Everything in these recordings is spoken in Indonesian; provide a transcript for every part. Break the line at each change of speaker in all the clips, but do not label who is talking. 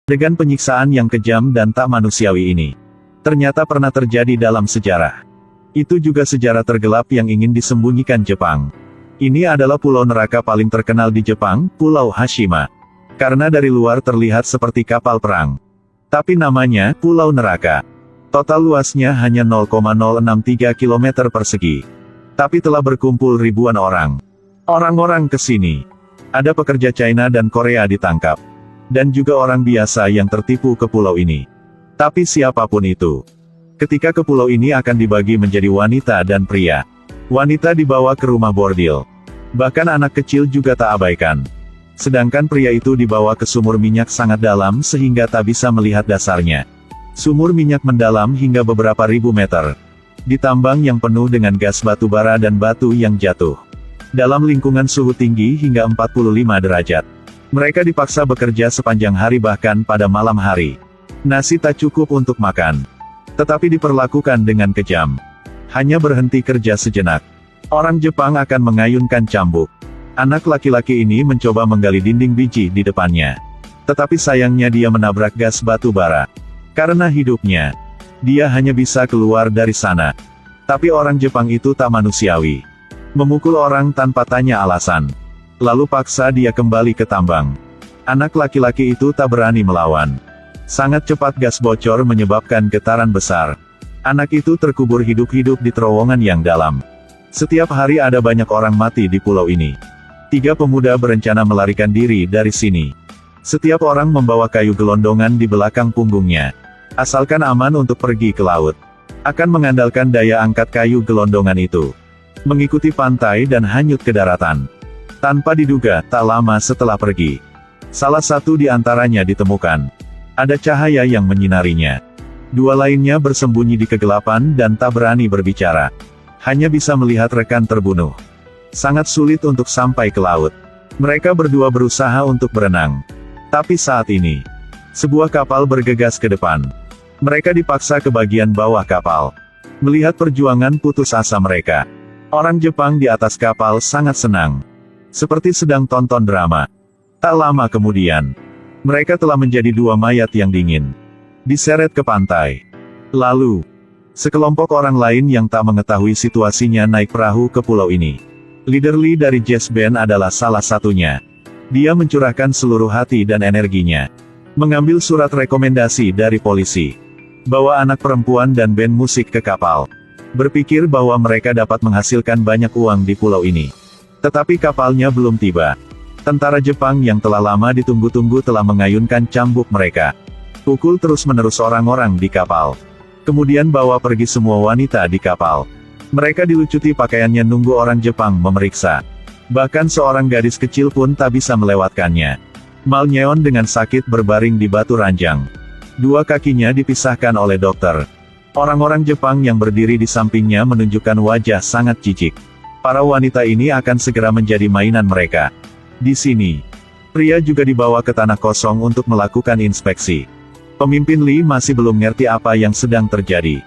Adegan penyiksaan yang kejam dan tak manusiawi ini ternyata pernah terjadi dalam sejarah. Itu juga sejarah tergelap yang ingin disembunyikan Jepang. Ini adalah pulau neraka paling terkenal di Jepang, Pulau Hashima. Karena dari luar terlihat seperti kapal perang. Tapi namanya, Pulau Neraka. Total luasnya hanya 0,063 km persegi. Tapi telah berkumpul ribuan orang. Orang-orang ke sini. Ada pekerja China dan Korea ditangkap. Dan juga orang biasa yang tertipu ke pulau ini. Tapi siapapun itu. Ketika ke pulau ini akan dibagi menjadi wanita dan pria. Wanita dibawa ke rumah bordil. Bahkan anak kecil juga tak abaikan. Sedangkan pria itu dibawa ke sumur minyak sangat dalam sehingga tak bisa melihat dasarnya. Sumur minyak mendalam hingga beberapa ribu meter. Ditambang yang penuh dengan gas batu bara dan batu yang jatuh. Dalam lingkungan suhu tinggi hingga 45 derajat. Mereka dipaksa bekerja sepanjang hari bahkan pada malam hari. Nasi tak cukup untuk makan. Tetapi diperlakukan dengan kejam. Hanya berhenti kerja sejenak. Orang Jepang akan mengayunkan cambuk. Anak laki-laki ini mencoba menggali dinding biji di depannya. Tetapi sayangnya dia menabrak gas batu bara. Karena hidupnya, dia hanya bisa keluar dari sana. Tapi orang Jepang itu tak manusiawi. Memukul orang tanpa tanya alasan. Lalu paksa dia kembali ke tambang. Anak laki-laki itu tak berani melawan. Sangat cepat gas bocor menyebabkan getaran besar. Anak itu terkubur hidup-hidup di terowongan yang dalam. Setiap hari ada banyak orang mati di pulau ini. 3 pemuda berencana melarikan diri dari sini. Setiap orang membawa kayu gelondongan di belakang punggungnya. Asalkan aman untuk pergi ke laut. Akan mengandalkan daya angkat kayu gelondongan itu. Mengikuti pantai dan hanyut ke daratan. Tanpa diduga, tak lama setelah pergi. Salah satu di antaranya ditemukan. Ada cahaya yang menyinarinya. 2 lainnya bersembunyi di kegelapan dan tak berani berbicara. Hanya bisa melihat rekan terbunuh. Sangat sulit untuk sampai ke laut. Mereka berdua berusaha untuk berenang. Tapi saat ini, sebuah kapal bergegas ke depan. Mereka dipaksa ke bagian bawah kapal. Melihat perjuangan putus asa mereka. Orang Jepang di atas kapal sangat senang. Seperti sedang tonton drama. Tak lama kemudian, mereka telah menjadi 2 mayat yang dingin. Diseret ke pantai. Lalu, sekelompok orang lain yang tak mengetahui situasinya naik perahu ke pulau ini. Leader Lee dari jazz band adalah salah satunya. Dia mencurahkan seluruh hati dan energinya. Mengambil surat rekomendasi dari polisi. Bawa anak perempuan dan band musik ke kapal. Berpikir bahwa mereka dapat menghasilkan banyak uang di pulau ini. Tetapi kapalnya belum tiba. Tentara Jepang yang telah lama ditunggu-tunggu telah mengayunkan cambuk mereka. Pukul terus-menerus orang-orang di kapal. Kemudian bawa pergi semua wanita di kapal. Mereka dilucuti pakaiannya nunggu orang Jepang memeriksa. Bahkan seorang gadis kecil pun tak bisa melewatkannya. Malnyeon dengan sakit berbaring di batu ranjang. 2 kakinya dipisahkan oleh dokter. Orang-orang Jepang yang berdiri di sampingnya menunjukkan wajah sangat jijik. Para wanita ini akan segera menjadi mainan mereka. Di sini, pria juga dibawa ke tanah kosong untuk melakukan inspeksi. Pemimpin Lee masih belum ngerti apa yang sedang terjadi.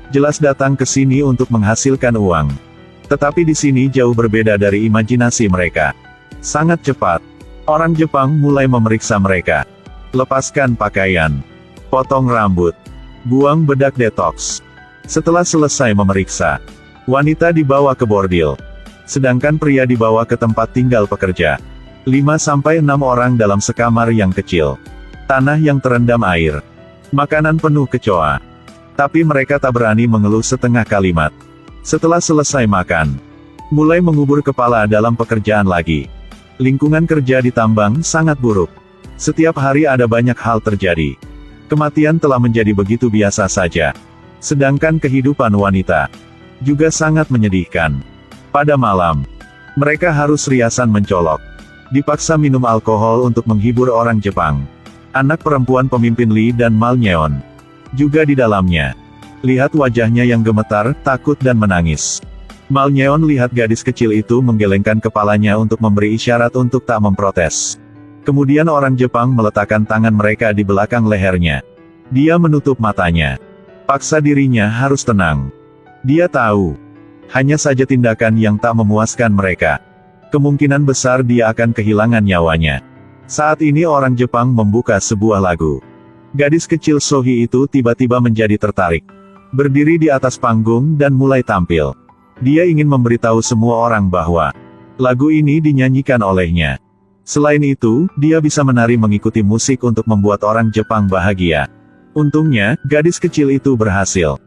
Jelas datang ke sini untuk menghasilkan uang. Tetapi di sini jauh berbeda dari imajinasi mereka. Sangat cepat, orang Jepang mulai memeriksa mereka. Lepaskan pakaian, potong rambut, buang bedak detox. Setelah selesai memeriksa, wanita dibawa ke bordil. Sedangkan pria dibawa ke tempat tinggal pekerja. 5-6 orang dalam sekamar yang kecil. Tanah yang terendam air. Makanan penuh kecoa. Tapi mereka tak berani mengeluh setengah kalimat. Setelah selesai makan, mulai mengubur kepala dalam pekerjaan lagi. Lingkungan kerja di tambang sangat buruk. Setiap hari ada banyak hal terjadi. Kematian telah menjadi begitu biasa saja. Sedangkan kehidupan wanita juga sangat menyedihkan. Pada malam, mereka harus riasan mencolok. Dipaksa minum alkohol untuk menghibur orang Jepang. Anak perempuan pemimpin Lee dan Malnyeon juga di dalamnya. Lihat wajahnya yang gemetar, takut dan menangis. Malnyeon lihat gadis kecil itu menggelengkan kepalanya untuk memberi isyarat untuk tak memprotes. Kemudian orang Jepang meletakkan tangan mereka di belakang lehernya. Dia menutup matanya. Paksa dirinya harus tenang. Dia tahu, hanya saja tindakan yang tak memuaskan mereka. Kemungkinan besar dia akan kehilangan nyawanya. Saat ini orang Jepang membuka sebuah lagu. Gadis kecil Sohee itu tiba-tiba menjadi tertarik. Berdiri di atas panggung dan mulai tampil. Dia ingin memberitahu semua orang bahwa lagu ini dinyanyikan olehnya. Selain itu, dia bisa menari mengikuti musik untuk membuat orang Jepang bahagia. Untungnya, gadis kecil itu berhasil.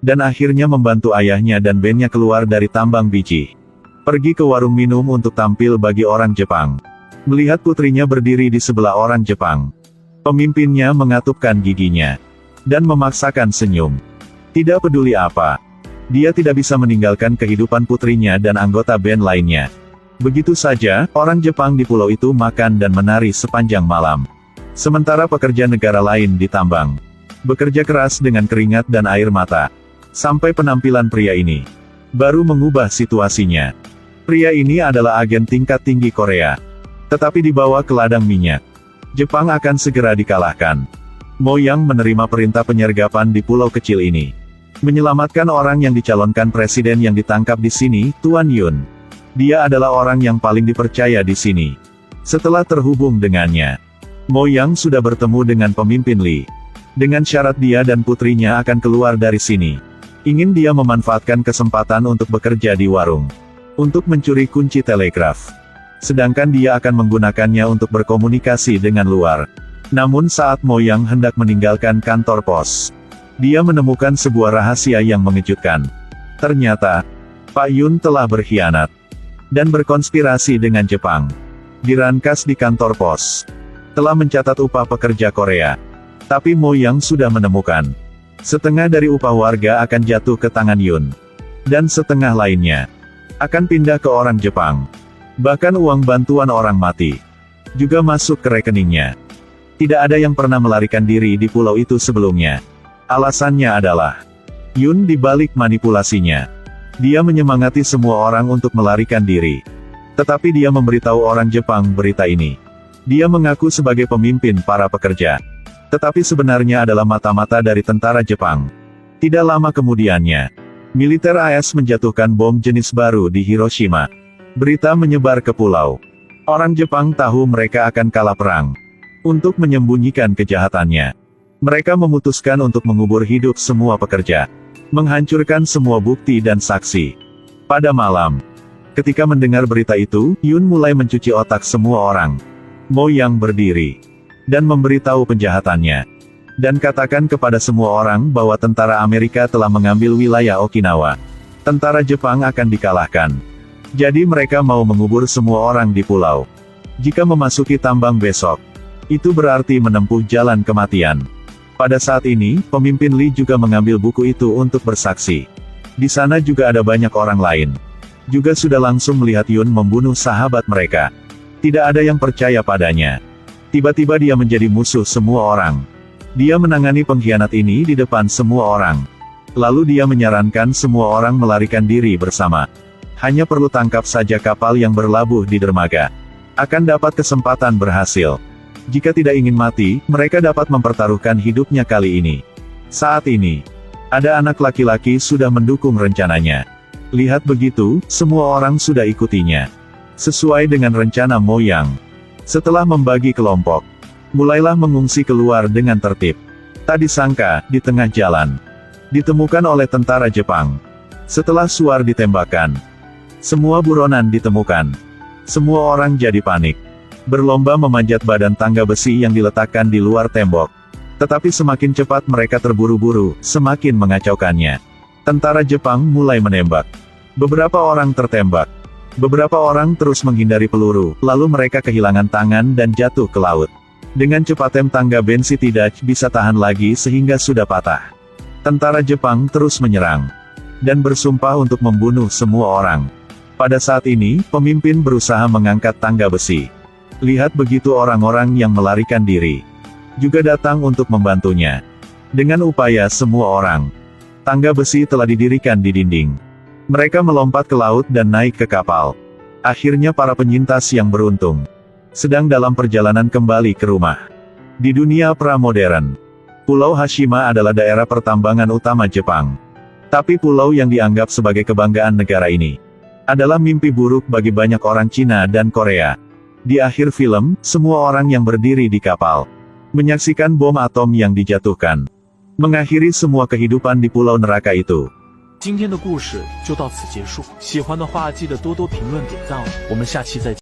Dan akhirnya membantu ayahnya dan bandnya keluar dari tambang biji. Pergi ke warung minum untuk tampil bagi orang Jepang. Melihat putrinya berdiri di sebelah orang Jepang. Pemimpinnya mengatupkan giginya. Dan memaksakan senyum. Tidak peduli apa. Dia tidak bisa meninggalkan kehidupan putrinya dan anggota band lainnya. Begitu saja, orang Jepang di pulau itu makan dan menari sepanjang malam. Sementara pekerja negara lain ditambang. Bekerja keras dengan keringat dan air mata. Sampai penampilan pria ini baru mengubah situasinya. Pria ini adalah agen tingkat tinggi Korea. Tetapi dibawa ke ladang minyak. Jepang akan segera dikalahkan. Mo Yang menerima perintah penyergapan di pulau kecil ini. Menyelamatkan orang yang dicalonkan presiden yang ditangkap di sini, Tuan Yun. Dia adalah orang yang paling dipercaya di sini. Setelah terhubung dengannya, Mo Yang sudah bertemu dengan pemimpin Lee. Dengan syarat dia dan putrinya akan keluar dari sini. Ingin dia memanfaatkan kesempatan untuk bekerja di warung. Untuk mencuri kunci telegraf. Sedangkan dia akan menggunakannya untuk berkomunikasi dengan luar. Namun saat Mo Yang hendak meninggalkan kantor pos, dia menemukan sebuah rahasia yang mengejutkan. Ternyata, Pak Yun telah berkhianat. Dan berkonspirasi dengan Jepang. Dirankas di kantor pos. Telah mencatat upah pekerja Korea. Tapi Mo Yang sudah menemukan. Setengah dari upah warga akan jatuh ke tangan Yun. Dan setengah lainnya akan pindah ke orang Jepang. Bahkan uang bantuan orang mati juga masuk ke rekeningnya. Tidak ada yang pernah melarikan diri di pulau itu sebelumnya. Alasannya adalah Yun dibalik manipulasinya. Dia menyemangati semua orang untuk melarikan diri. Tetapi dia memberitahu orang Jepang berita ini. Dia mengaku sebagai pemimpin para pekerja. Tetapi sebenarnya adalah mata-mata dari tentara Jepang. Tidak lama kemudiannya, militer AS menjatuhkan bom jenis baru di Hiroshima. Berita menyebar ke pulau. Orang Jepang tahu mereka akan kalah perang. Untuk menyembunyikan kejahatannya, mereka memutuskan untuk mengubur hidup semua pekerja. Menghancurkan semua bukti dan saksi. Pada malam, ketika mendengar berita itu, Yun mulai mencuci otak semua orang. Mo Yang berdiri dan memberitahu penjahatannya. Dan katakan kepada semua orang bahwa tentara Amerika telah mengambil wilayah Okinawa. Tentara Jepang akan dikalahkan. Jadi mereka mau mengubur semua orang di pulau. Jika memasuki tambang besok, itu berarti menempuh jalan kematian. Pada saat ini, pemimpin Lee juga mengambil buku itu untuk bersaksi. Di sana juga ada banyak orang lain. Juga sudah langsung melihat Yun membunuh sahabat mereka. Tidak ada yang percaya padanya. Tiba-tiba dia menjadi musuh semua orang. Dia menangani pengkhianat ini di depan semua orang. Lalu dia menyarankan semua orang melarikan diri bersama. Hanya perlu tangkap saja kapal yang berlabuh di dermaga. Akan dapat kesempatan berhasil. Jika tidak ingin mati, mereka dapat mempertaruhkan hidupnya kali ini. Saat ini, ada anak laki-laki sudah mendukung rencananya. Lihat begitu, semua orang sudah ikutinya. Sesuai dengan rencana Mo Yang. Setelah membagi kelompok, mulailah mengungsi keluar dengan tertib. Tak disangka, di tengah jalan, ditemukan oleh tentara Jepang. Setelah suar ditembakkan, semua buronan ditemukan. Semua orang jadi panik. Berlomba memanjat badan tangga besi yang diletakkan di luar tembok. Tetapi semakin cepat mereka terburu-buru, semakin mengacaukannya. Tentara Jepang mulai menembak. Beberapa orang tertembak. Beberapa orang terus menghindari peluru, lalu mereka kehilangan tangan dan jatuh ke laut. Dengan cepat tangga besi tidak bisa tahan lagi sehingga sudah patah. Tentara Jepang terus menyerang. Dan bersumpah untuk membunuh semua orang. Pada saat ini, pemimpin berusaha mengangkat tangga besi. Lihat begitu orang-orang yang melarikan diri juga datang untuk membantunya. Dengan upaya semua orang, tangga besi telah didirikan di dinding. Mereka melompat ke laut dan naik ke kapal. Akhirnya para penyintas yang beruntung sedang dalam perjalanan kembali ke rumah. Di dunia pra-modern, Pulau Hashima adalah daerah pertambangan utama Jepang. Tapi pulau yang dianggap sebagai kebanggaan negara ini adalah mimpi buruk bagi banyak orang Cina dan Korea. Di akhir film, semua orang yang berdiri di kapal menyaksikan bom atom yang dijatuhkan, mengakhiri semua kehidupan di pulau neraka itu.
今天的故事就到此结束，喜欢的话记得多多评论点赞哦，我们下期再见。